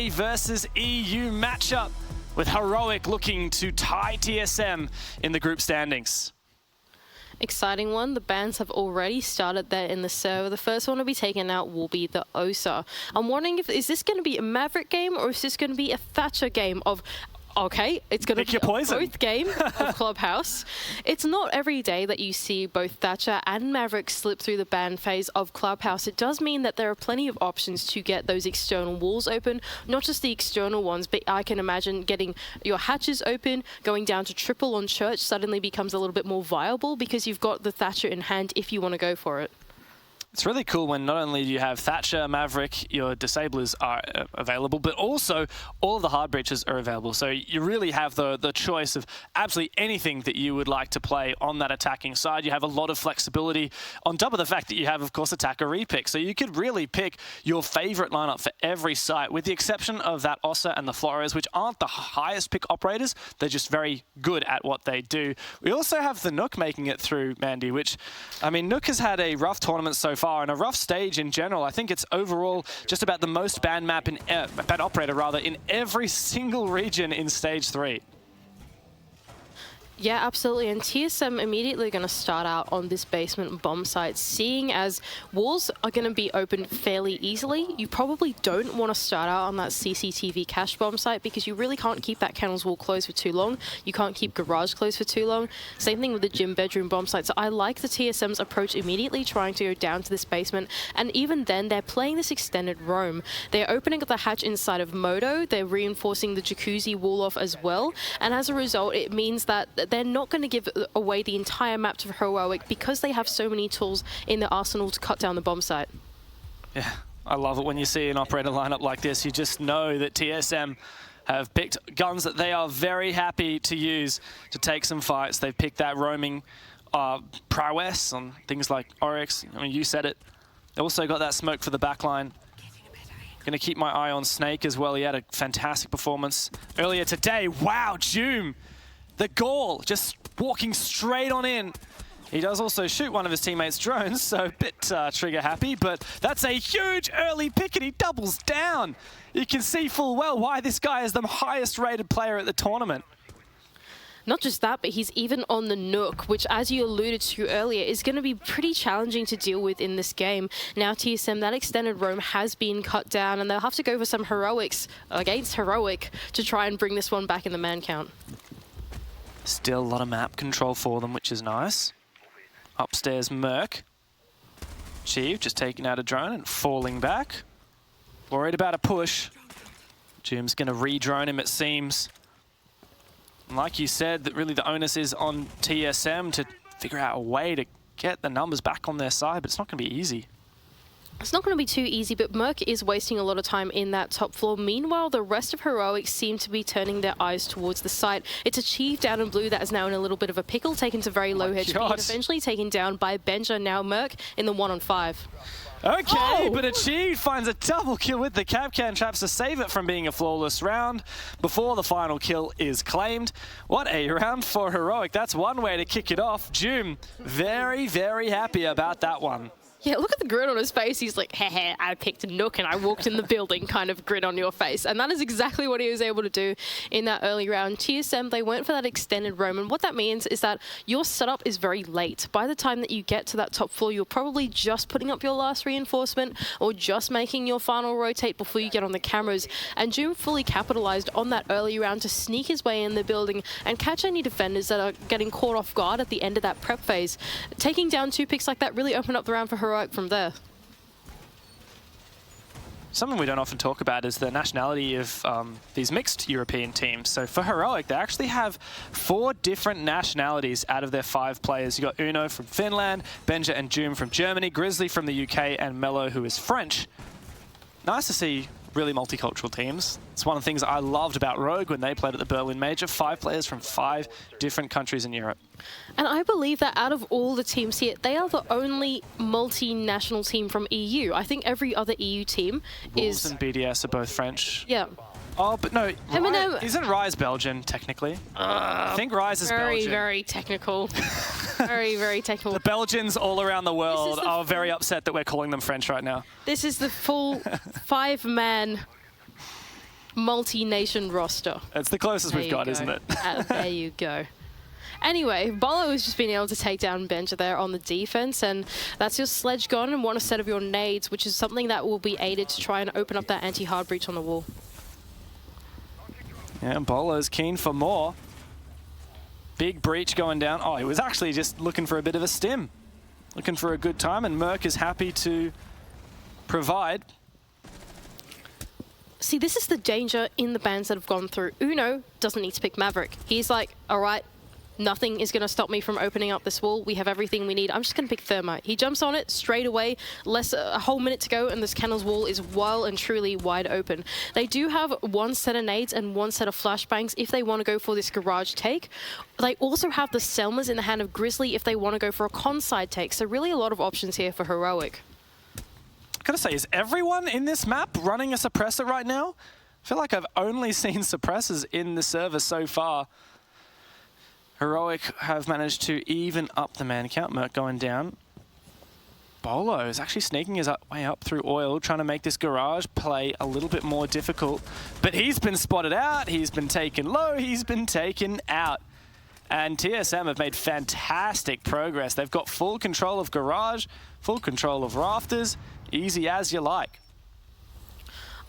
UK versus EU matchup, with Heroic looking to tie TSM in the group standings. Exciting one. The bans have already started there in the server. The first one to be taken out will be the OSA. I'm wondering is this going to be a Maverick game or is this going to be a Thatcher game of... Okay, it's going to be a both game of Clubhouse. It's not every day that you see both Thatcher and Maverick slip through the ban phase of Clubhouse. It does mean that there are plenty of options to get those external walls open, not just the external ones, but I can imagine getting your hatches open, going down to triple on Church suddenly becomes a little bit more viable because you've got the Thatcher in hand if you want to go for it. It's really cool when not only do you have Thatcher, Maverick, your disablers are available, but also all of the hard breaches are available. So you really have the choice of absolutely anything that you would like to play on that attacking side. You have a lot of flexibility on top of the fact that you have, of course, attacker repick. So you could really pick your favorite lineup for every site, with the exception of that Ossa and the Flores, which aren't the highest pick operators. They're just very good at what they do. We also have the Nook making it through, Mandy, which, I mean, Nook has had a rough tournament so far and a rough stage in general. I think it's overall just about the most banned map in banned operator rather in every single region in stage 3. Yeah, absolutely. And TSM immediately going to start out on this basement bomb site, seeing as walls are going to be opened fairly easily. You probably don't want to start out on that CCTV cache bomb site because you really can't keep that kennels wall closed for too long. You can't keep garage closed for too long. Same thing with the gym bedroom bomb site. So I like the TSM's approach immediately trying to go down to this basement. And even then, they're playing this extended roam. They're opening up the hatch inside of Moto. They're reinforcing the jacuzzi wall off as well. And as a result, it means that they're not going to give away the entire map to Heroic because they have so many tools in their arsenal to cut down the bomb site. Yeah, I love it when you see an operator lineup like this. You just know that TSM have picked guns that they are very happy to use to take some fights. They've picked that roaming prowess on things like Oryx. I mean, you said it. They also got that smoke for the backline. Going to keep my eye on Snake as well. He had a fantastic performance earlier today. Wow, Joom! The Gaul just walking straight on in. He does also shoot one of his teammates' drones, so a bit trigger happy, but that's a huge early pick and he doubles down. You can see full well why this guy is the highest rated player at the tournament. Not just that, but he's even on the Nook, which, as you alluded to earlier, is going to be pretty challenging to deal with in this game. Now, TSM, that extended roam has been cut down, and they'll have to go for some heroics against Heroic to try and bring this one back in the man count. Still a lot of map control for them, which is nice. Upstairs, Merc. Chief just taking out a drone and falling back. Worried about a push. Jim's going to re-drone him, it seems. And like you said, that really the onus is on TSM to figure out a way to get the numbers back on their side, but it's not going to be easy. It's not going to be too easy, but Merc is wasting a lot of time in that top floor. Meanwhile, the rest of Heroic seem to be turning their eyes towards the site. It's a Chief down in blue that is now in a little bit of a pickle, taken to very low head speed, eventually taken down by Benja. Now Merc in the 1-on-5. Okay, but Achieved finds a double kill with the Capcan traps to save it from being a flawless round before the final kill is claimed. What a round for Heroic. That's one way to kick it off. Joom, very, very happy about that one. Yeah, look at the grin on his face. He's like, heh, I picked a Nook and I walked in the building kind of grin on your face. And that is exactly what he was able to do in that early round. TSM, they went for that extended roam. And what that means is that your setup is very late. By the time that you get to that top floor, you're probably just putting up your last reinforcement or just making your final rotate before you get on the cameras. And Joom fully capitalized on that early round to sneak his way in the building and catch any defenders that are getting caught off guard at the end of that prep phase. Taking down 2 picks like that really opened up the round for Heroic from there. Something we don't often talk about is the nationality of these mixed European teams. So for Heroic, they actually have 4 different nationalities out of their 5 players. You got Uno from Finland, Benja and Joom from Germany, Grizzly from the UK, and Mello, who is French. Nice to see really multicultural teams. It's one of the things I loved about Rogue when they played at the Berlin Major. 5 players from 5 different countries in Europe. And I believe that out of all the teams here, they are the only multinational team from EU. I think every other EU team Wolves and BDS are both French. Yeah. Oh, but no, isn't Rise Belgian, technically? I think Rise is Belgian. Very technical. Very, very technical. The Belgians all around the world are very upset that we're calling them French right now. This is the full 5-man multi-nation roster. It's the closest we've got, isn't it? There you go. Anyway, Bolo has just been able to take down Benja there on the defense, and that's your sledge gone and one a set of your nades, which is something that will be aided to try and open up that anti-hard breach on the wall. Yeah, Bolo's keen for more. Big breach going down. Oh, he was actually just looking for a bit of a stim. Looking for a good time, and Merc is happy to provide. See, this is the danger in the bans that have gone through. Uno doesn't need to pick Maverick. He's like, all right, nothing is going to stop me from opening up this wall. We have everything we need. I'm just going to pick Thermite. He jumps on it straight away. A whole minute to go, and this Kennel's wall is well and truly wide open. They do have one set of nades and one set of flashbangs if they want to go for this garage take. They also have the Selmas in the hand of Grizzly if they want to go for a con-side take. So really a lot of options here for Heroic. I gotta say, is everyone in this map running a suppressor right now? I feel like I've only seen suppressors in the server so far. Heroic have managed to even up the man count. Merc going down. Bolo is actually sneaking his way up through oil, trying to make this garage play a little bit more difficult. But he's been spotted out, he's been taken low, he's been taken out. And TSM have made fantastic progress. They've got full control of garage, full control of rafters, easy as you like.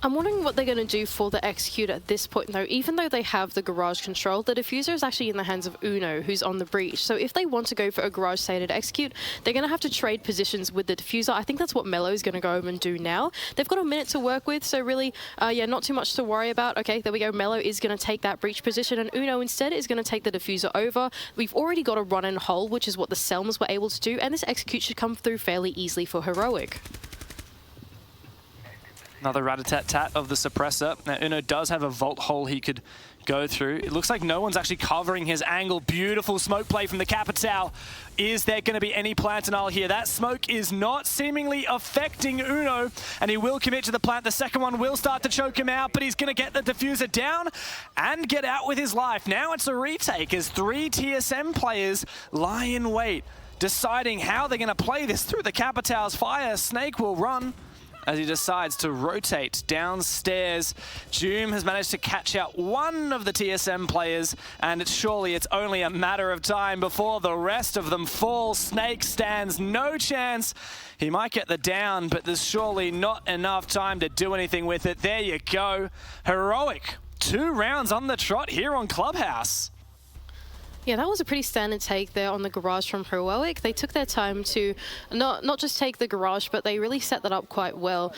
I'm wondering what they're going to do for the execute at this point, though. Even though they have the garage control, the diffuser is actually in the hands of Uno, who's on the breach. So if they want to go for a garage sated execute, they're going to have to trade positions with the diffuser. I think that's what Mello is going to go over and do now. They've got a minute to work with, so really, yeah, not too much to worry about. Okay, there we go. Mello is going to take that breach position, and Uno instead is going to take the diffuser over. We've already got a run and hold, which is what the Selmas were able to do, and this execute should come through fairly easily for Heroic. Another rat-a-tat-tat of the suppressor. Now, Uno does have a vault hole he could go through. It looks like no one's actually covering his angle. Beautiful smoke play from the Capitao. Is there going to be any plantinal here? That smoke is not seemingly affecting Uno, and he will commit to the plant. The second one will start to choke him out, but he's going to get the diffuser down and get out with his life. Now it's a retake as 3 TSM players lie in wait, deciding how they're going to play this through the Capitao's fire. Snake will run as he decides to rotate downstairs. Doom has managed to catch out one of the TSM players, and it's only a matter of time before the rest of them fall. Snake stands no chance. He might get the down, but there's surely not enough time to do anything with it. There you go. Heroic, 2 rounds on the trot here on Clubhouse. Yeah, that was a pretty standard take there on the garage from Heroic. They took their time to not just take the garage, but they really set that up quite well.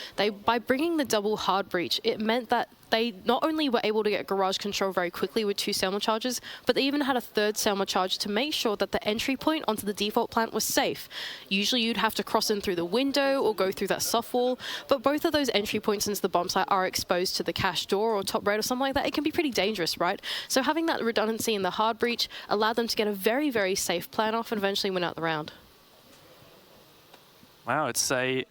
By bringing the double hard breach, it meant that they not only were able to get garage control very quickly with 2 Selma charges, but they even had a 3rd Selma charge to make sure that the entry point onto the default plant was safe. Usually you'd have to cross in through the window or go through that soft wall, but both of those entry points into the bomb site are exposed to the cache door or top raid or something like that. It can be pretty dangerous, right? So having that redundancy in the hard breach allowed them to get a very, very safe plan off and eventually win out the round. Wow, it's a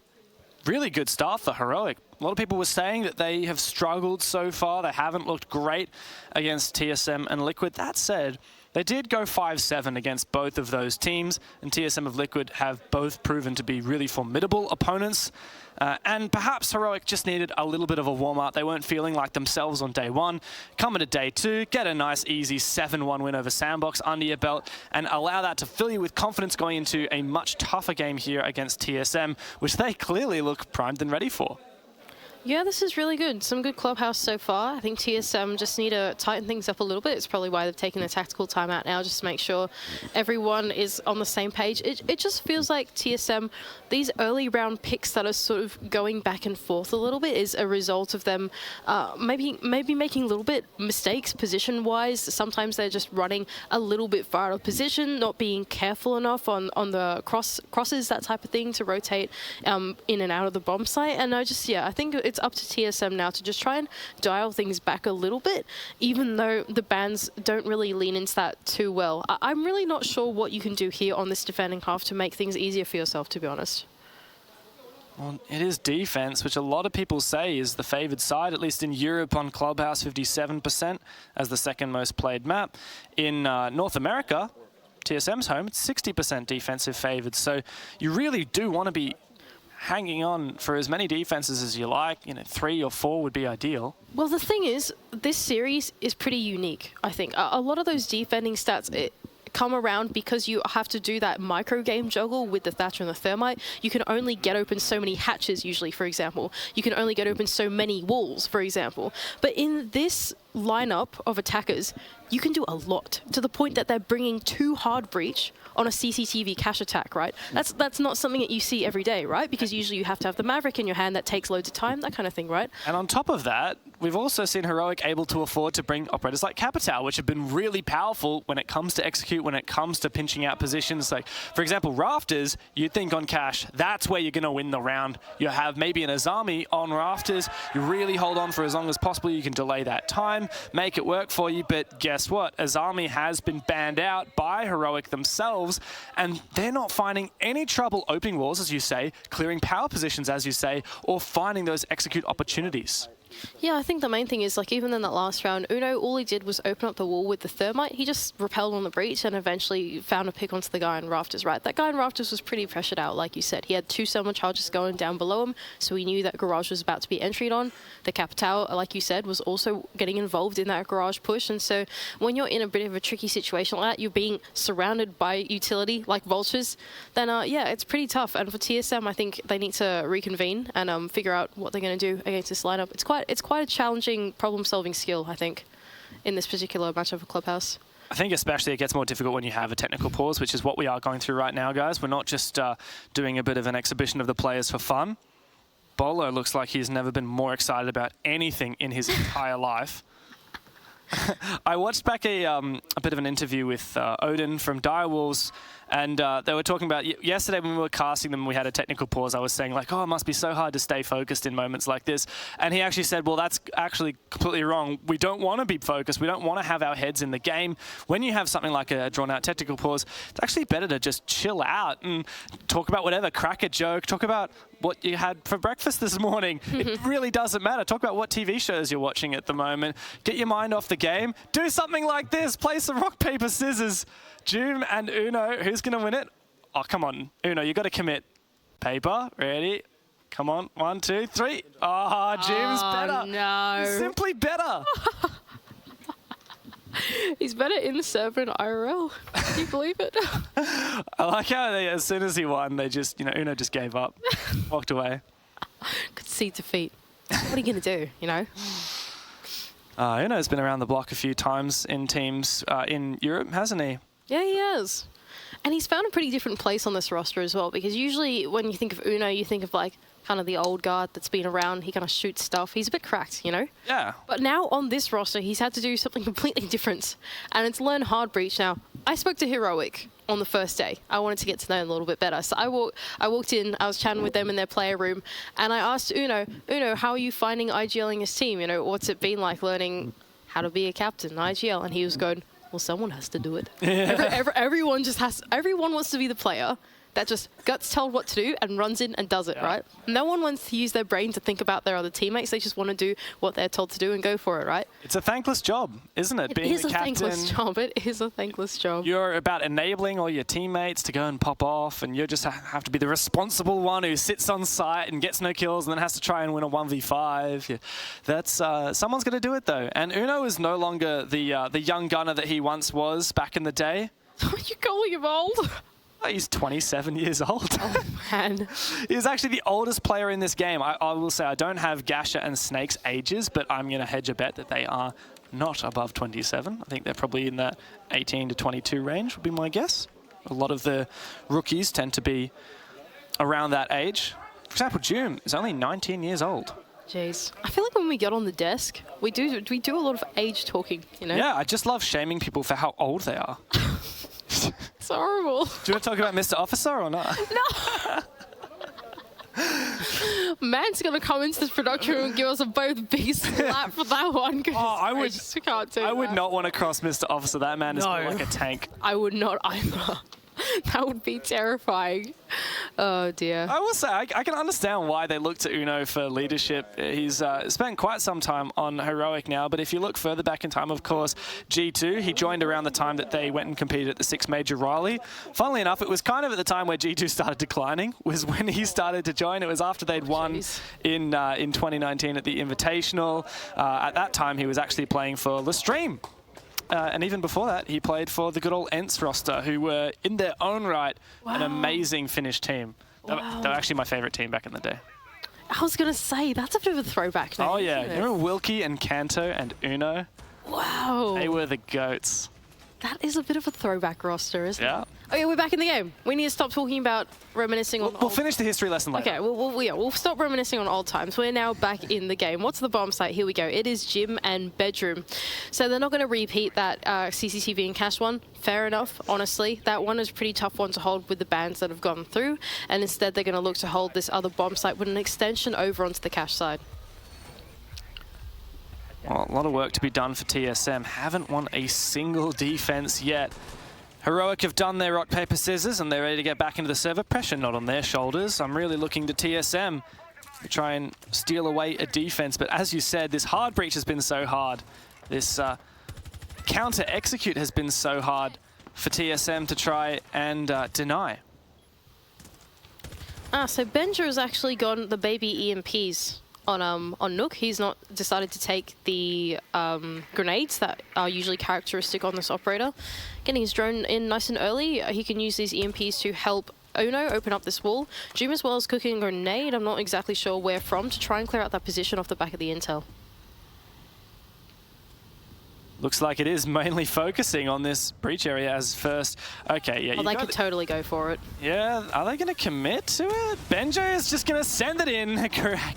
really good start for Heroic. A lot of people were saying that they have struggled so far. They haven't looked great against TSM and Liquid. That said, they did go 5-7 against both of those teams, and TSM of Liquid have both proven to be really formidable opponents. And perhaps Heroic just needed a little bit of a warm-up. They weren't feeling like themselves on day 1. Come into day 2, get a nice, easy 7-1 win over Sandbox under your belt, and allow that to fill you with confidence going into a much tougher game here against TSM, which they clearly look primed and ready for. Yeah, this is really good. Some good Clubhouse so far. I think TSM just need to tighten things up a little bit. It's probably why they've taken a tactical timeout now, just to make sure everyone is on the same page. It just feels like TSM, these early round picks that are sort of going back and forth a little bit is a result of them maybe making a little bit mistakes position-wise. Sometimes they're just running a little bit far out of position, not being careful enough on the crosses, that type of thing, to rotate in and out of the bomb site. And I think it's up to TSM now to just try and dial things back a little bit, even though the bans don't really lean into that too well. I'm really not sure what you can do here on this defending half to make things easier for yourself, to be honest. Well, it is defense, which a lot of people say is the favored side, at least in Europe on Clubhouse, 57% as the second most played map. In North America, TSM's home, it's 60% defensive favored. So you really do want to be hanging on for as many defenses as you like. 3 or 4 would be ideal. Well, the thing is, this series is pretty unique, I think. A lot of those defending stats come around because you have to do that micro game juggle with the Thatcher and the Thermite. You can only get open so many hatches, usually, for example. You can only get open so many walls, for example. But in this lineup of attackers, you can do a lot, to the point that they're bringing 2 hard breach on a CCTV cash attack, right? That's not something that you see every day, right? Because usually you have to have the Maverick in your hand that takes loads of time, that kind of thing, right? And on top of that, we've also seen Heroic able to afford to bring operators like Capital, which have been really powerful when it comes to execute, when it comes to pinching out positions. Like, for example, Rafters, you'd think on cash, that's where you're going to win the round. You have maybe an Azami on Rafters. You really hold on for as long as possible. You can delay that time, make it work for you. But guess what? Azami has been banned out by Heroic themselves, and they're not finding any trouble opening walls, as you say, clearing power positions, as you say, or finding those execute opportunities. Yeah, I think the main thing is, like, even in that last round, Uno, all he did was open up the wall with the Thermite. He just repelled on the breach and eventually found a pick onto the guy in Rafters, right? That guy in Rafters was pretty pressured out, like you said. He had 2 Selma charges going down below him, so he knew that Garage was about to be entried on. The Capital, like you said, was also getting involved in that Garage push, and so when you're in a bit of a tricky situation like that, you're being surrounded by utility, like vultures, then, yeah, it's pretty tough. And for TSM, I think they need to reconvene and figure out what they're going to do against this lineup. It's quite a challenging problem-solving skill, I think, in this particular matchup of Clubhouse. I think especially it gets more difficult when you have a technical pause, which is what we are going through right now, guys. We're not just doing a bit of an exhibition of the players for fun. Bolo looks like he's never been more excited about anything in his entire life. I watched back a bit of an interview with Odin from Direwolves, and they were talking about yesterday when we were casting them, we had a technical pause. I was saying, like, oh, it must be so hard to stay focused in moments like this. And he actually said, well, that's actually completely wrong. We don't want to be focused. We don't want to have our heads in the game. When you have something like a drawn-out technical pause, it's actually better to just chill out and talk about whatever, crack a joke, talk about what you had for breakfast this morning. It really doesn't matter. Talk about what TV shows you're watching at the moment. Get your mind off the game. Do something like this. Play some rock, paper, scissors. Joom and Uno, who's going to win it? Oh, come on. Uno, you got to commit. Paper, ready? Come on. 1, 2, 3. Oh, Joom's better. No. He's simply better. He's better in the server and IRL. Can you believe it? I like how as soon as he won, they just, Uno just gave up, walked away. Concede defeat. What are you going to do, Uno's been around the block a few times in teams in Europe, hasn't he? Yeah, he has. And he's found a pretty different place on this roster as well, because usually when you think of Uno, you think of, like, kind of the old guard that's been around. He kind of shoots stuff. He's a bit cracked, Yeah. But now on this roster, he's had to do something completely different, and it's learn hard breach. Now, I spoke to Heroic on the first day. I wanted to get to know them a little bit better. So I walked in, I was chatting with them in their player room, and I asked Uno, how are you finding IGLing his team? What's it been like learning how to be a captain in IGL? And he was going, well, someone has to do it. Yeah. Everyone wants to be the player that just gets told what to do and runs in and does it, right? No one wants to use their brain to think about their other teammates. They just want to do what they're told to do and go for it, right? It's a thankless job, isn't it? It is a thankless job. It is a thankless job. You're about enabling all your teammates to go and pop off, and you just have to be the responsible one who sits on site and gets no kills and then has to try and win a 1v5. Yeah. That's someone's going to do it, though. And Uno is no longer the young gunner that he once was back in the day. You're calling him old? He's 27 years old. Oh, man. He's actually the oldest player in this game. I will say I don't have Gasha and Snake's ages, but I'm going to hedge a bet that they are not above 27. I think they're probably in the 18 to 22 range would be my guess. A lot of the rookies tend to be around that age. For example, Joom is only 19 years old. Jeez. I feel like when we get on the desk, we do a lot of age talking, Yeah, I just love shaming people for how old they are. It's horrible. Do you want to talk about Mr. Officer or not? No. Man's going to come into this production room and give us a both big slap for that one. I would not want to cross Mr. Officer. That man is like a tank. I would not either. That would be terrifying. Oh, dear. I will say, I can understand why they look to Uno for leadership. He's spent quite some time on Heroic now, but if you look further back in time, of course, G2, he joined around the time that they went and competed at the Six Major Riley. Funnily enough, it was kind of at the time where G2 started declining, was when he started to join. It was after they'd won in 2019 at the Invitational. At that time, he was actually playing for the Stream. And even before that, he played for the good old Ents roster, who were, in their own right, an amazing Finnish team. They were actually my favorite team back in the day. I was going to say, that's a bit of a throwback now. Oh, yeah. You remember Wilkie and Kanto and Uno? Wow. They were the GOATs. That is a bit of a throwback roster, isn't it? Yeah. Okay, we're back in the game. We need to stop talking about reminiscing on We'll finish the history lesson later. Okay, we'll stop reminiscing on old times. We're now back in the game. What's the bomb site? Here we go. It is gym and bedroom. So they're not going to repeat that CCTV and cash one. Fair enough, honestly. That one is a pretty tough one to hold with the bans that have gone through. And instead, they're going to look to hold this other bomb site with an extension over onto the cash side. Well, a lot of work to be done for TSM. Haven't won a single defense yet. Heroic have done their rock, paper, scissors, and they're ready to get back into the server. Pressure not on their shoulders. I'm really looking to TSM to try and steal away a defense. But as you said, this hard breach has been so hard. This counter execute has been so hard for TSM to try and deny. So Benja has actually gone the baby EMPs on Nook. He's not decided to take the grenades that are usually characteristic on this operator. Getting his drone in nice and early, he can use these EMPs to help Uno open up this wall. Jim as well is cooking a grenade, I'm not exactly sure where from, to try and clear out that position off the back of the intel. Looks like it is mainly focusing on this breach area as first. Okay, yeah. Oh, they could totally go for it. Yeah, are they going to commit to it? Benjo is just going to send it in.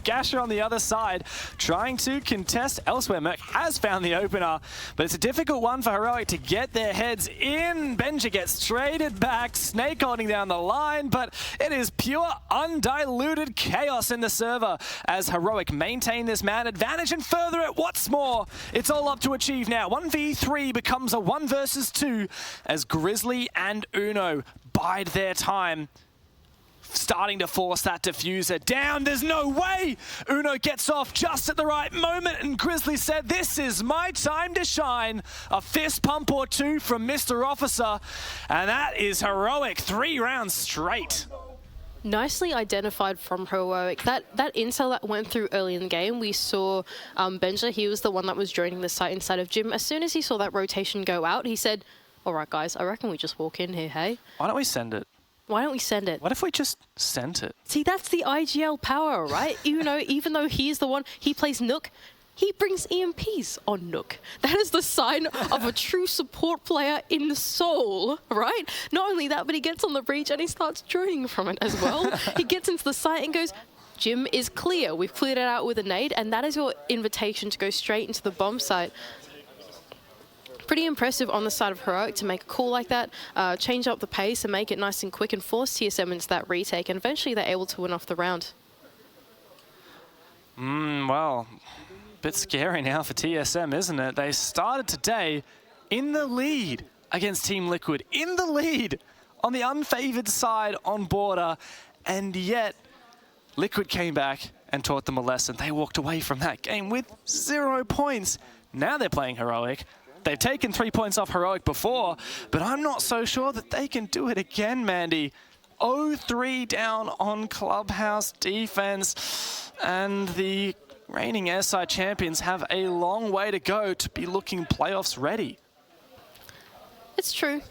Gasher on the other side, trying to contest elsewhere. Merc has found the opener, but it's a difficult one for Heroic to get their heads in. Benja gets traded back, Snake holding down the line, but it is pure, undiluted chaos in the server as Heroic maintain this man advantage and further it. What's more, it's all up to achieve now. 1v3 becomes a 1 versus 2 as Grizzly and Uno bide their time. Starting to force that diffuser down. There's no way! Uno gets off just at the right moment, and Grizzly said, this is my time to shine. A fist pump or two from Mr. Officer, and that is Heroic 3 rounds straight. Nicely identified from Heroic. That intel that went through early in the game, we saw Benja, he was the one that was droning the site inside of Gym. As soon as he saw that rotation go out, he said, all right, guys, I reckon we just walk in here, hey? Why don't we send it? Why don't we send it? What if we just sent it? See, that's the IGL power, right? You know, even though he's the one, he plays Nook, he brings EMPs on Nook. That is the sign of a true support player in soul, right? Not only that, but he gets on the breach and he starts droning from it as well. He gets into the site and goes, Gym is clear. We've cleared it out with a nade, and that is your invitation to go straight into the bomb site. Pretty impressive on the side of Heroic to make a call like that, change up the pace and make it nice and quick and force TSM into that retake, and eventually they're able to win off the round. Well, bit scary now for TSM, isn't it? They started today in the lead against Team Liquid, in the lead on the unfavored side on border, and yet Liquid came back and taught them a lesson. They walked away from that game with 0 points. Now they're playing Heroic. They've taken 3 points off Heroic before, but I'm not so sure that they can do it again, Mandy. 0-3 down on Clubhouse defense, and the reigning airside champions have a long way to go to be looking playoffs ready. It's true.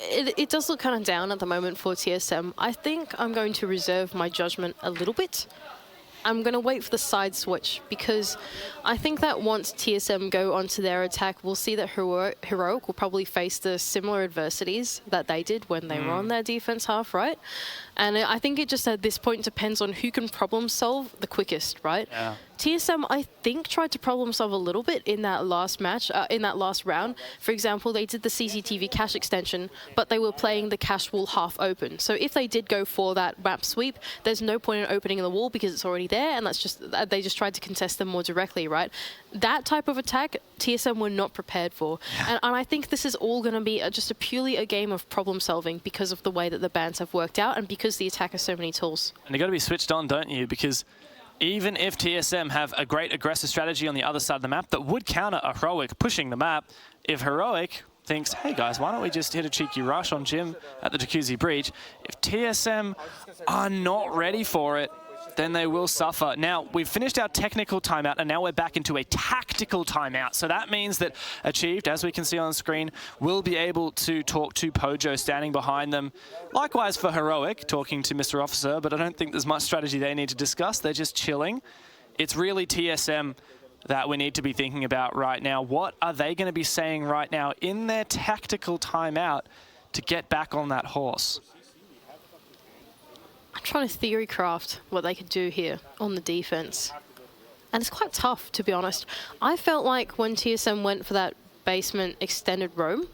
It does look kind of down at the moment for TSM. I think I'm going to reserve my judgment a little bit. I'm going to wait for the side switch, because I think that once TSM go onto their attack, we'll see that Heroic will probably face the similar adversities that they did when they were on their defense half, right? And I think it just at this point depends on who can problem solve the quickest, right? Yeah. TSM, I think, tried to problem solve a little bit in that last match, in that last round. For example, they did the CCTV cache extension, but they were playing the cache wall half open. So if they did go for that map sweep, there's no point in opening the wall because it's already there, and that's just they just tried to contest them more directly, right? That type of attack, TSM were not prepared for. And I think this is all going to be just purely a game of problem solving because of the way that the bans have worked out and because the attack has so many tools. And you got to be switched on, don't you? Because even if TSM have a great aggressive strategy on the other side of the map that would counter a Heroic pushing the map, if Heroic thinks, hey guys, why don't we just hit a cheeky rush on Jim at the Jacuzzi Breach, if TSM are not ready for it, then they will suffer. Now, we've finished our technical timeout, and now we're back into a tactical timeout. So that means that Achieved, as we can see on the screen, will be able to talk to Pojo standing behind them. Likewise for Heroic, talking to Mr. Officer, but I don't think there's much strategy they need to discuss. They're just chilling. It's really TSM that we need to be thinking about right now. What are they going to be saying right now in their tactical timeout to get back on that horse? I'm trying to theory craft what they could do here on the defense. And it's quite tough, to be honest. I felt like when TSM went for that basement extended roam,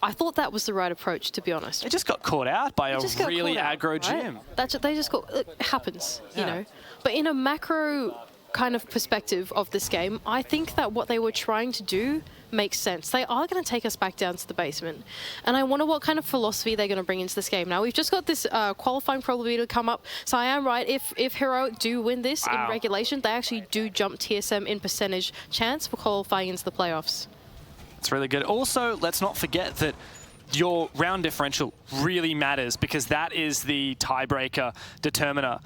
I thought that was the right approach, to be honest. They just got caught out by a really aggro Jim. Right? They just got, it happens, you know. But in a macro kind of perspective of this game, I think that what they were trying to do makes sense. They are going to take us back down to the basement. And I wonder what kind of philosophy they're going to bring into this game. Now, we've just got this qualifying probability to come up. So I am right. If Heroic do win this in regulation, they actually do jump TSM in percentage chance for qualifying into the playoffs. It's really good. Also, let's not forget that your round differential really matters because that is the tiebreaker determiner.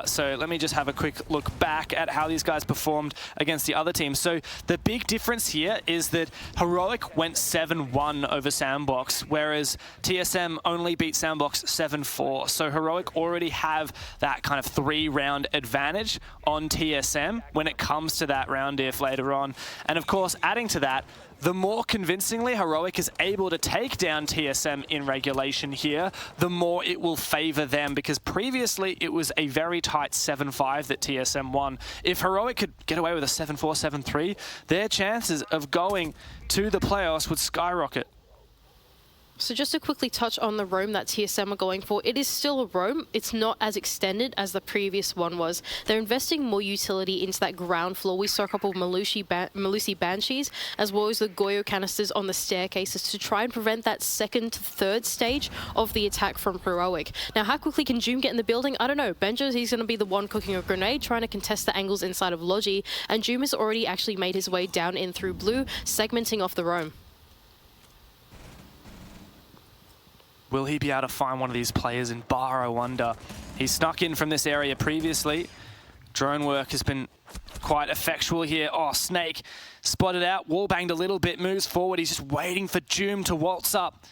So let me just have a quick look back at how these guys performed against the other teams. So the big difference here is that Heroic went 7-1 over Sandbox, whereas TSM only beat Sandbox 7-4. So Heroic already have that kind of 3-round advantage on TSM when it comes to that round diff later on. And of course, adding to that, the more convincingly Heroic is able to take down TSM in regulation here, the more it will favor them, because previously it was a very tight 7-5 that TSM won. If Heroic could get away with a 7-4, 7-3, their chances of going to the playoffs would skyrocket. So just to quickly touch on the roam that TSM are going for, it is still a roam. It's not as extended as the previous one was. They're investing more utility into that ground floor. We saw a couple of Melusi Banshees, as well as the Goyo canisters on the staircases to try and prevent that second to third stage of the attack from Heroic. Now, how quickly can Joom get in the building? I don't know. Benjo, he's going to be the one cooking a grenade, trying to contest the angles inside of Logi, and Joom has already actually made his way down in through blue, segmenting off the roam. Will he be able to find one of these players in bar, I wonder? He snuck in from this area previously. Drone work has been quite effectual here. Oh, Snake spotted out, wall banged a little bit, moves forward. He's just waiting for Joom to waltz up.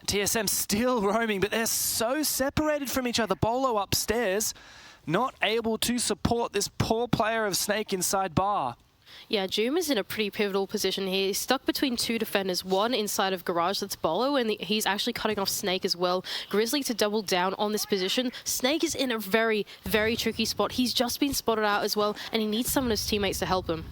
TSM still roaming, but they're so separated from each other. Bolo upstairs, not able to support this poor player of Snake inside bar. Yeah, Joom is in a pretty pivotal position here. He's stuck between two defenders, one inside of Garage, that's Bolo, and he's actually cutting off Snake as well. Grizzly to double down on this position. Snake is in a very, very tricky spot. He's just been spotted out as well, and he needs some of his teammates to help him.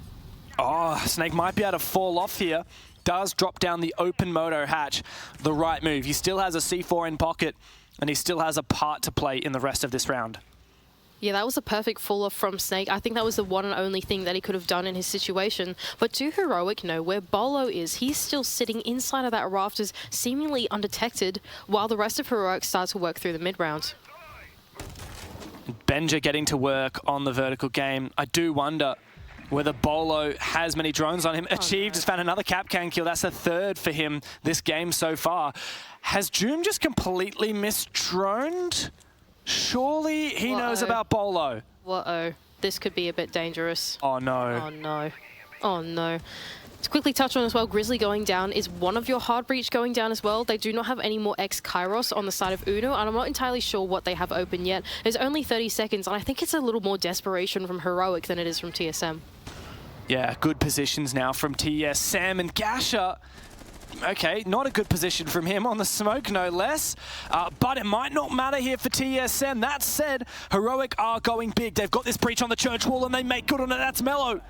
Oh, Snake might be able to fall off here. Does drop down the open moto hatch. The right move. He still has a C4 in pocket, and he still has a part to play in the rest of this round. Yeah, that was a perfect fall-off from Snake. I think that was the one and only thing that he could have done in his situation. But do Heroic know where Bolo is? He's still sitting inside of that rafters, seemingly undetected, while the rest of Heroic starts to work through the mid-round. Benja getting to work on the vertical game. I do wonder whether Bolo has many drones on him. Achieved has found another Capcan kill. That's the third for him this game so far. Has Joom just completely misdroned? Surely he knows about Bolo. Uh-oh. This could be a bit dangerous. Oh, no. Oh, no. Oh, no. To quickly touch on as well, Grizzly going down is one of your hard breach going down as well. They do not have any more ex-Kairos on the side of Uno, and I'm not entirely sure what they have open yet. There's only 30 seconds, and I think it's a little more desperation from Heroic than it is from TSM. Yeah, good positions now from TSM, and Gasha Okay, not a good position from him on the smoke, no less. But it might not matter here for TSM. That said, Heroic are going big. They've got this breach on the church wall and they make good on it. That's Mellow.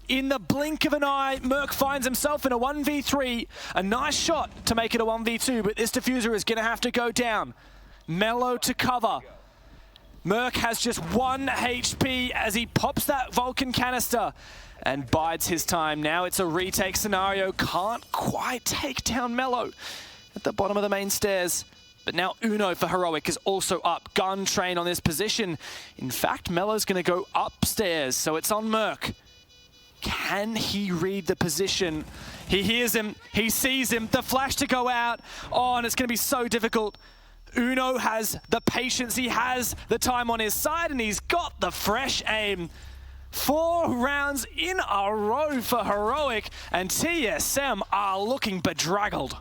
In the blink of an eye, Merc finds himself in a 1v3. A nice shot to make it a 1v2, but this diffuser is going to have to go down. Mellow to cover. Merc has just 1 HP as he pops that Vulcan canister and bides his time. Now it's a retake scenario. Can't quite take down Mellow at the bottom of the main stairs. But now Uno for Heroic is also up. Gun train on this position. In fact, Mellow's going to go upstairs, so it's on Merc. Can he read the position? He hears him. He sees him. The flash to go out. Oh, and it's going to be so difficult. Uno has the patience, he has the time on his side, and he's got the fresh aim. 4 rounds in a row for Heroic, and TSM are looking bedraggled.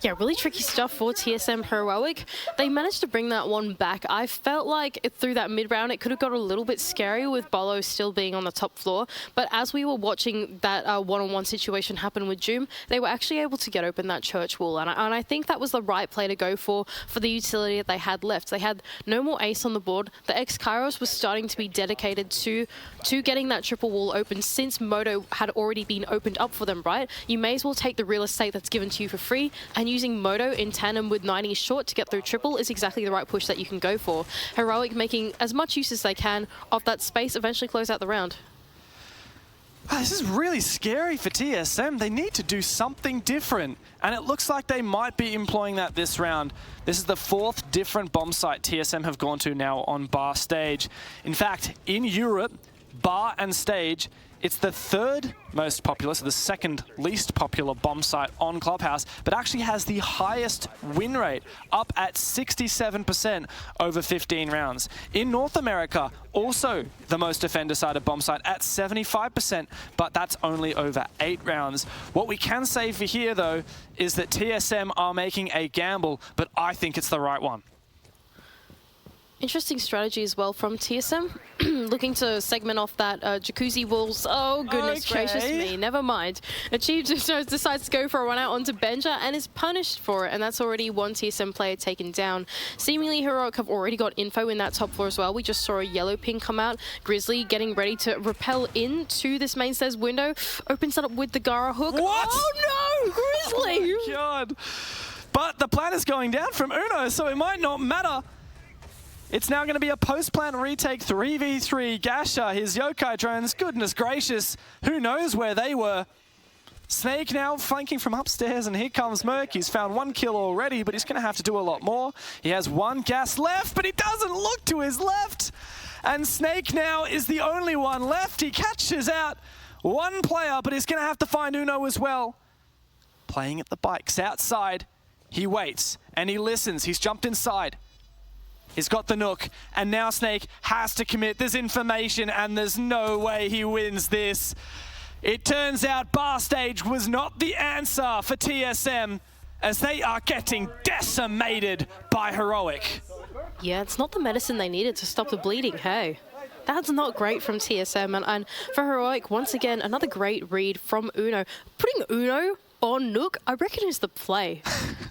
Yeah, really tricky stuff for TSM Heroic. They managed to bring that one back. I felt like through that mid-round, it could have got a little bit scary with Bolo still being on the top floor. But as we were watching that one-on-one situation happen with Doom, they were actually able to get open that church wall. And I think that was the right play to go for the utility that they had left. They had no more ace on the board. The X-Kairos was starting to be dedicated to getting that triple wall open since Moto had already been opened up for them, right? You may as well take the real estate that's given to you for free, and using Moto in tandem with 90 short to get through triple is exactly the right push that you can go for. Heroic making as much use as they can of that space, eventually close out the round. Wow, this is really scary for TSM. They need to do something different, and it looks like they might be employing that this round. This is the 4th different bomb site TSM have gone to now on Bar Stage. In fact, in Europe, Bar and Stage, it's the 3rd most popular, so the 2nd least popular bomb site on Clubhouse, but actually has the highest win rate, up at 67% over 15 rounds. In North America, also the most defender-sided bomb site at 75%, but that's only over 8 rounds. What we can say for here, though, is that TSM are making a gamble, but I think it's the right one. Interesting strategy as well from TSM. Looking to segment off that jacuzzi walls. Oh, goodness gracious me. Never mind. Achieve decides to go for a run out onto Benja and is punished for it. And that's already one TSM player taken down. Seemingly Heroic have already got info in that top floor as well. We just saw a yellow ping come out. Grizzly getting ready to rappel into this main stairs window. Opens it up with the Gara hook. What? Oh no, Grizzly! Oh my God. But the plan is going down from Uno, so it might not matter. It's now going to be a post-plant retake 3v3. Gasha, his yokai drones, goodness gracious, who knows where they were. Snake now flanking from upstairs, and here comes Merc. He's found 1 kill already, but he's going to have to do a lot more. He has 1 gas left, but he doesn't look to his left. And Snake now is the only one left. He catches out 1 player, but he's going to have to find Uno as well. Playing at the bikes outside. He waits, and he listens. He's jumped inside. He's got the Nook, and now Snake has to commit. There's information, and there's no way he wins this. It turns out Bar Stage was not the answer for TSM, as they are getting decimated by Heroic. Yeah, it's not the medicine they needed to stop the bleeding, hey. That's not great from TSM, and for Heroic, once again, another great read from Uno. Putting Uno on Nook, I reckon is the play.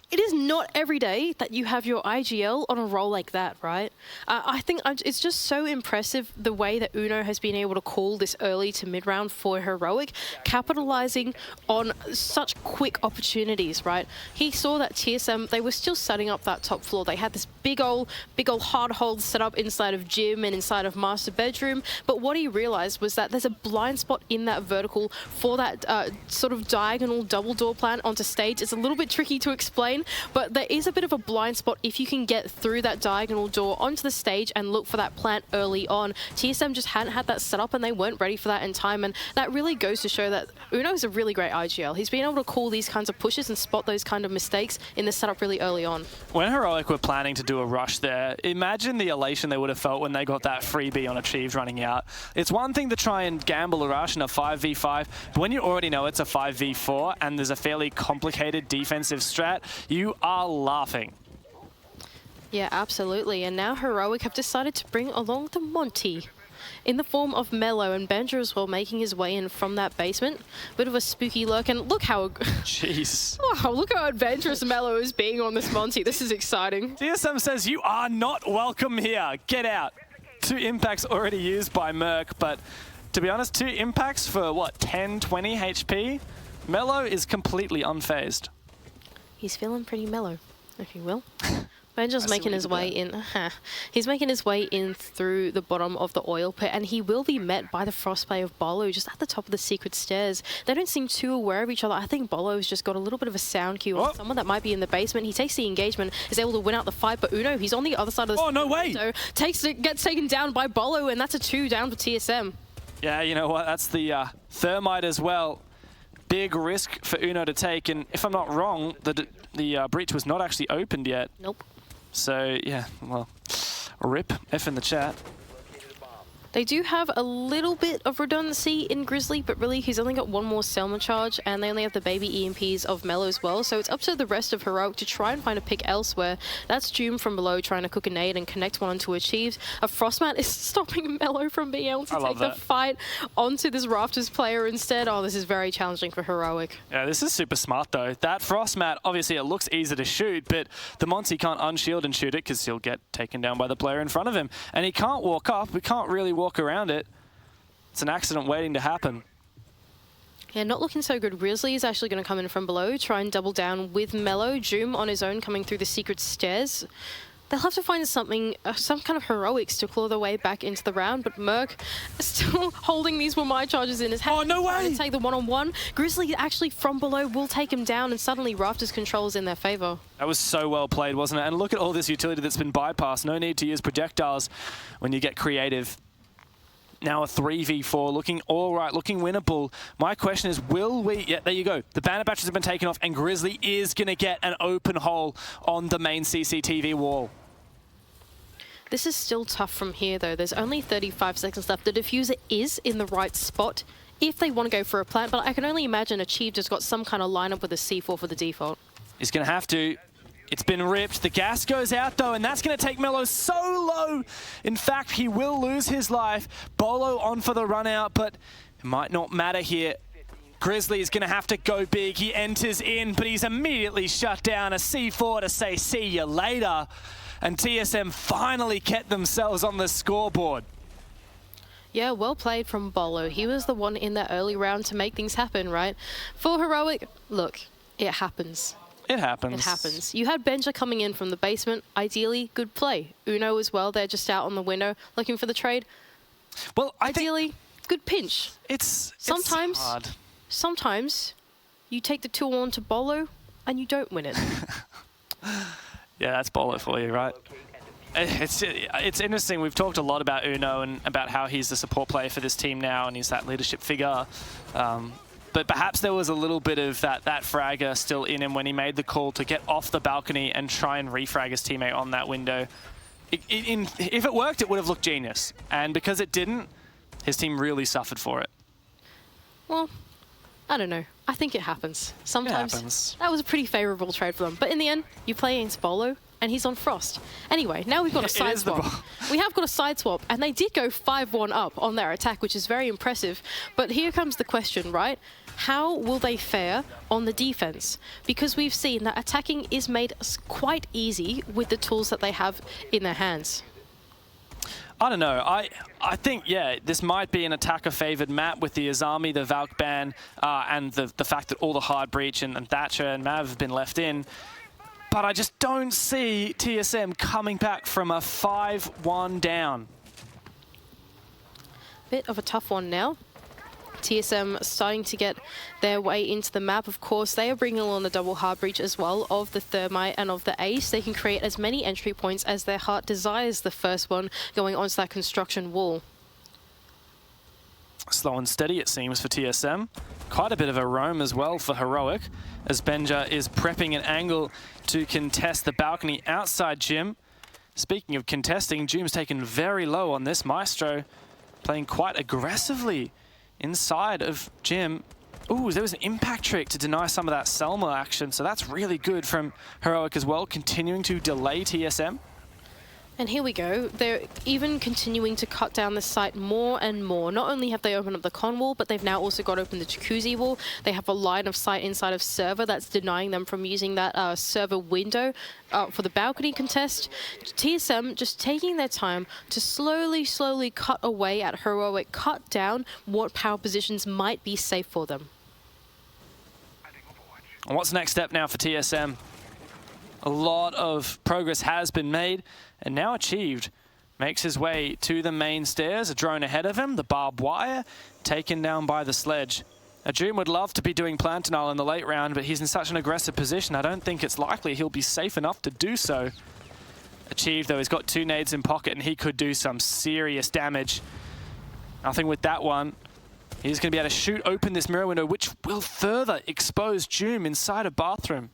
It is not every day that you have your IGL on a roll like that, right? I think it's just so impressive the way that Uno has been able to call this early to mid-round for Heroic, capitalizing on such quick opportunities, right? He saw that TSM, they were still setting up that top floor. They had this big old hard hold set up inside of gym and inside of master bedroom, but what he realized was that there's a blind spot in that vertical for that sort of diagonal double door plan onto stage. It's a little bit tricky to explain, but there is a bit of a blind spot if you can get through that diagonal door onto the stage and look for that plant early on. TSM just hadn't had that set up and they weren't ready for that in time, and that really goes to show that Uno is a really great IGL. He's been able to call these kinds of pushes and spot those kind of mistakes in the setup really early on. When Heroic were planning to do a rush there, imagine the elation they would have felt when they got that freebie on Achieved running out. It's one thing to try and gamble a rush in a 5v5, but when you already know it's a 5v4 and there's a fairly complicated defensive strat, you are laughing. Yeah, absolutely. And now Heroic have decided to bring along the Monty in the form of Mellow, and Benja as well making his way in from that basement. Bit of a spooky look, and look how... Jeez. Wow, look how adventurous Mellow is being on this Monty. This is exciting. TSM says, you are not welcome here. Get out. 2 impacts already used by Merc, but to be honest, 2 impacts for, what, 10, 20 HP? Mellow is completely unfazed. He's feeling pretty mellow, if you will. Benja's making his way in. He's making his way in through the bottom of the oil pit, and he will be met by the Frostplay of Bolo just at the top of the secret stairs. They don't seem too aware of each other. I think Bolo's just got a little bit of a sound cue on someone that might be in the basement. He takes the engagement, is able to win out the fight, but Uno, he's on the other side of the... Oh, no way! So gets taken down by Bolo, and that's a 2 down for TSM. Yeah, you know what? That's the Thermite as well. Big risk for Uno to take, and if I'm not wrong, the breach was not actually opened yet. Nope. So, yeah, well, rip, F in the chat. They do have a little bit of redundancy in Grizzly, but really he's only got 1 more Selma charge, and they only have the baby EMPs of Mellow as well, so it's up to the rest of Heroic to try and find a pick elsewhere. That's Doom from below trying to cook a nade and connect one onto Achieves. A Frostmat is stopping Mellow from being able to take the fight onto this Rafters player instead. Oh, this is very challenging for Heroic. Yeah, this is super smart though. That Frostmat, obviously it looks easy to shoot, but the Monty can't unshield and shoot it because he'll get taken down by the player in front of him. And he can't walk up, we can't really walk around it. It's an accident waiting to happen. Yeah, not looking so good. Grizzly is actually going to come in from below, try and double down with Mellow. Joom on his own coming through the secret stairs. They'll have to find something, some kind of heroics to claw their way back into the round, but Merc is still holding these Wamai charges in his hand. Oh, no way! To take the one-on-one. Grizzly actually from below will take him down, and suddenly Rafters controls in their favor. That was so well played, wasn't it? And look at all this utility that's been bypassed. No need to use projectiles when you get creative. Now a 3v4, looking all right, looking winnable. My question is, will we... Yeah, there you go. The banner batteries have been taken off, and Grizzly is going to get an open hole on the main CCTV wall. This is still tough from here, though. There's only 35 seconds left. The diffuser is in the right spot if they want to go for a plant, but I can only imagine Achieved has got some kind of lineup with a C4 for the default. He's going to have to. It's been ripped. The gas goes out, though, and that's going to take Mellow so low. In fact, he will lose his life. Bolo on for the run out, but it might not matter here. Grizzly is going to have to go big. He enters in, but he's immediately shut down. A C4 to say, see you later. And TSM finally kept themselves on the scoreboard. Yeah, well played from Bolo. He was the one in the early round to make things happen, right? For Heroic, look, it happens. It happens. It happens. You had Benja coming in from the basement. Ideally, good play. Uno as well. They're just out on the window looking for the trade. Well, ideally, good pinch. It's hard. Sometimes you take the 2-on to Bolo and you don't win it. Yeah, that's Bolo for you, right? It's interesting. We've talked a lot about Uno and about how he's the support player for this team now, and he's that leadership figure. But perhaps there was a little bit of that fragger still in him when he made the call to get off the balcony and try and refrag his teammate on that window. If it worked, it would have looked genius. And because it didn't, his team really suffered for it. Well, I don't know. I think it happens. Sometimes that was a pretty favorable trade for them. But in the end, you play against Bolo, and he's on Frost. Anyway, now we've got a side swap. We have got a side swap, and they did go 5-1 up on their attack, which is very impressive. But here comes the question, right? How will they fare on the defense? Because we've seen that attacking is made quite easy with the tools that they have in their hands. I don't know. I think, yeah, this might be an attacker-favored map with the Azami, the Valk ban, and the fact that all the hard breach and Thatcher and Mav have been left in. But I just don't see TSM coming back from a 5-1 down. Bit of a tough one now. TSM starting to get their way into the map. Of course, they are bringing along the double hard breach as well of the Thermite and of the Ace. They can create as many entry points as their heart desires, the first one going onto that construction wall. Slow and steady, it seems, for TSM. Quite a bit of a roam as well for Heroic, as Benja is prepping an angle to contest the balcony outside Jim. Speaking of contesting, Jim's taken very low on this. Maestro playing quite aggressively inside of Jim. Ooh, there was an impact trick to deny some of that Selma action, so that's really good from Heroic as well, continuing to delay TSM. And here we go. They're even continuing to cut down the site more and more. Not only have they opened up the con wall, but they've now also got open the jacuzzi wall. They have a line of sight inside of server that's denying them from using that server window for the balcony contest. TSM just taking their time to slowly cut away at Heroic, cut down what power positions might be safe for them. And what's the next step now for TSM? A lot of progress has been made and now achieved. Makes his way to the main stairs, a drone ahead of him, the barbed wire taken down by the sledge. Ajum would love to be doing Plantinal in the late round, but he's in such an aggressive position, I don't think it's likely he'll be safe enough to do so. Achieved though, he's got 2 nades in pocket and he could do some serious damage. Nothing with that one. He's going to be able to shoot open this mirror window, which will further expose Doom inside a bathroom.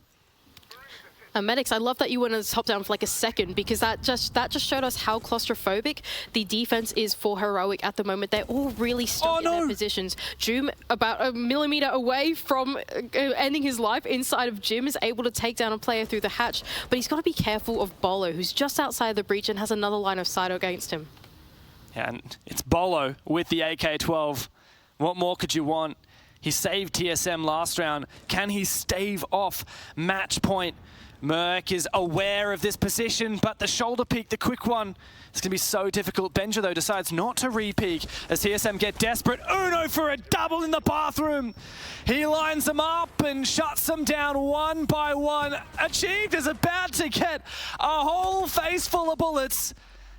Medics, I love that you went on the top down for like a second, because that just showed us how claustrophobic the defense is for Heroic at the moment. They're all really stuck in their positions. Doom, about a millimeter away from ending his life inside of Jim, is able to take down a player through the hatch, but he's got to be careful of Bolo, who's just outside the breach and has another line of sight against him. Yeah, and it's Bolo with the AK-12. What more could you want? He saved TSM last round. Can he stave off match point? Merc is aware of this position, but the shoulder peek, the quick one, it's going to be so difficult. Benja, though, decides not to re-peek as TSM get desperate. Uno for a double in the bathroom. He lines them up and shuts them down one by one. Achieved is about to get a whole face full of bullets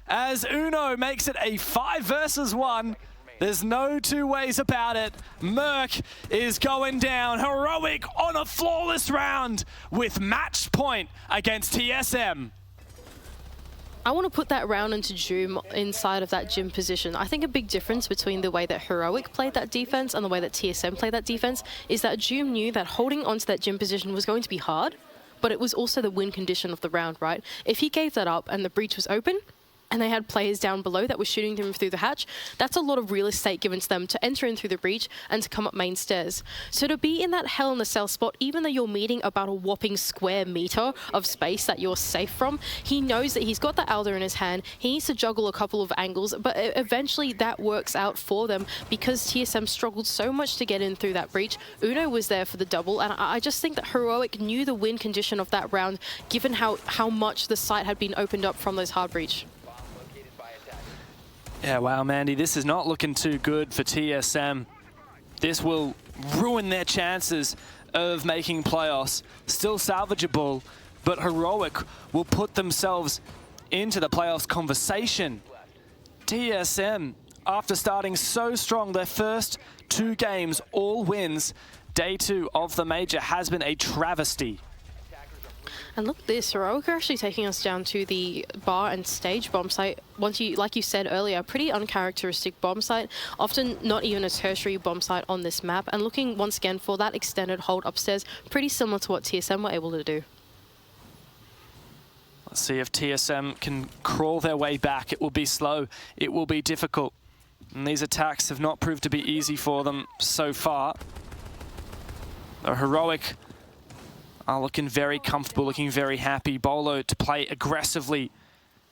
as Uno makes it a 5 versus 1. There's no 2 ways about it. Merc is going down. Heroic on a flawless round with match point against TSM. I want to put that round into Doom inside of that gym position. I think a big difference between the way that Heroic played that defense and the way that TSM played that defense is that Doom knew that holding onto that gym position was going to be hard, but it was also the win condition of the round, right? If he gave that up and the breach was open, and they had players down below that were shooting them through the hatch, that's a lot of real estate given to them to enter in through the breach and to come up main stairs. So to be in that Hell in a Cell spot, even though you're meeting about a whopping square meter of space that you're safe from, he knows that he's got the Alder in his hand. He needs to juggle a couple of angles, but eventually that works out for them because TSM struggled so much to get in through that breach. Uno was there for the double, and I just think that Heroic knew the win condition of that round, given how much the site had been opened up from those hard breach. Yeah, wow, Mandy, this is not looking too good for TSM. This will ruin their chances of making playoffs. Still salvageable, but Heroic will put themselves into the playoffs conversation. TSM, after starting so strong, their first 2 games, all wins, day 2 of the major has been a travesty. And look at this, Heroic are actually taking us down to the bar and stage bomb site. Like you said earlier, pretty uncharacteristic bomb site, often not even a tertiary bomb site on this map. And looking once again for that extended hold upstairs, pretty similar to what TSM were able to do. Let's see if TSM can crawl their way back. It will be slow, it will be difficult. And these attacks have not proved to be easy for them so far. The Heroic are looking very comfortable, looking very happy. Bolo to play aggressively.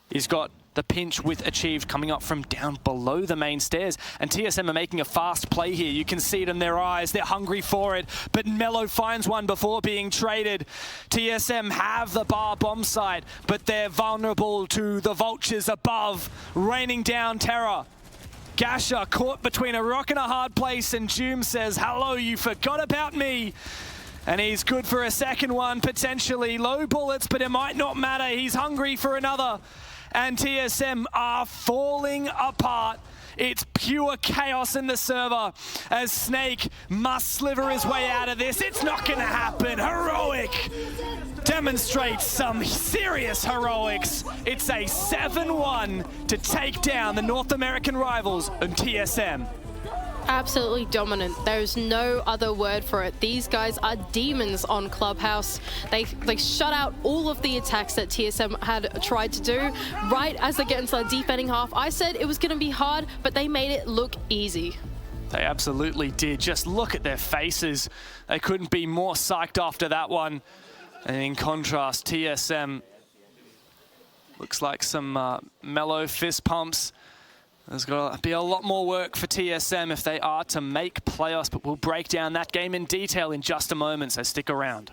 He's got the pinch with Achieved coming up from down below the main stairs. And TSM are making a fast play here. You can see it in their eyes. They're hungry for it. But Mello finds one before being traded. TSM have the bar bomb site, but they're vulnerable to the vultures above, raining down terror. Gasha caught between a rock and a hard place, and Doom says, "Hello, you forgot about me." And he's good for a second one, potentially. Low bullets, but it might not matter. He's hungry for another. And TSM are falling apart. It's pure chaos in the server as Snake must sliver his way out of this. It's not going to happen. Heroic demonstrates some serious heroics. It's a 7-1 to take down the North American rivals and TSM. Absolutely dominant. There's no other word for it. These guys are demons on Clubhouse. They shut out all of the attacks that TSM had tried to do right as they get into the defending half. I said it was going to be hard, but they made it look easy. They absolutely did. Just look at their faces. They couldn't be more psyched after that one. And in contrast, TSM Looks like some mellow fist pumps. There's got to be a lot more work for TSM if they are to make playoffs, but we'll break down that game in detail in just a moment, so stick around.